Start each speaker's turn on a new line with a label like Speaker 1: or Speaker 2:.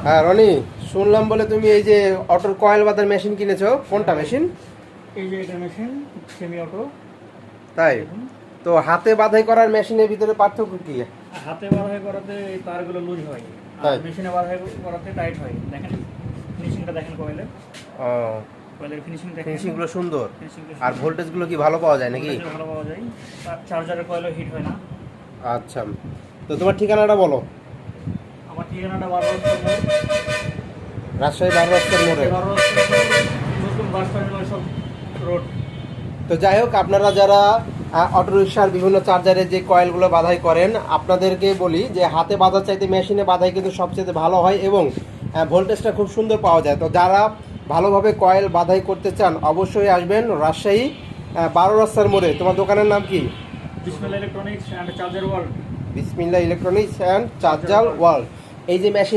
Speaker 1: হ্যাঁ রনি, শুনলাম বলে তুমি এই যে অটোর কয়েল বাঁধার মেশিন কিনেছো, কোনটা মেশিন?
Speaker 2: এই যে এটা মেশিন সেমি অটো।
Speaker 1: তাই? তো হাতে বাঁধাই করার মেশিনের ভিতরে পার্থক্য কি?
Speaker 2: হাতে বাঁধাই করাতে এই তারগুলো লুজ হয়, আর
Speaker 1: তাই?
Speaker 2: মেশিনে বাঁধাই করাতে টাইট হয়। দেখেন ফিনিশিংটা, দেখেন কয়েলে,
Speaker 1: ও,
Speaker 2: কয়েলের ফিনিশিং দেখেন।
Speaker 1: ফিনিশিং গুলো সুন্দর।
Speaker 2: ফিনিশিংটা
Speaker 1: আর ভোল্টেজ গুলো কি ভালো পাওয়া যায় নাকি?
Speaker 2: ভালো পাওয়া যায়, চার্জারের কয়েলও হিট হয় না।
Speaker 1: আচ্ছা, তো তোমার ঠিকানাটা বলো।
Speaker 2: আমার ঠিকানাটা 12
Speaker 1: রাজশাহী 12 রাস্তার মোড়ে।
Speaker 2: নতুন বাস টার্মিনাল সব রোড।
Speaker 1: তো যাই হোক, আপনারা যারা অটোরিকশার বিভিন্ন চার্জারে যে কয়েলগুলো বাঁধাই করেন, আপনাদেরকে বলি যে হাতে বাঁধার চাইতে মেশিনে বাঁধাই কিন্তু সবচেয়ে ভালো হয় এবং ভোল্টেজটা খুব সুন্দর পাওয়া যায়। তো যারা ভালোভাবে কয়েল বাঁধাই করতে চান অবশ্যই আসবেন রাজশাহী 12 রাস্তার মোড়ে। তোমার দোকানের নাম কি?
Speaker 2: বিসমিল্লাহ ইলেকট্রনিক্স অ্যান্ড চার্জার ওয়ার্ল্ড।
Speaker 1: বিসমিল্লাহ ইলেকট্রনিক্স অ্যান্ড চার্জার ওয়ার্ল্ড। এই যে মেশিন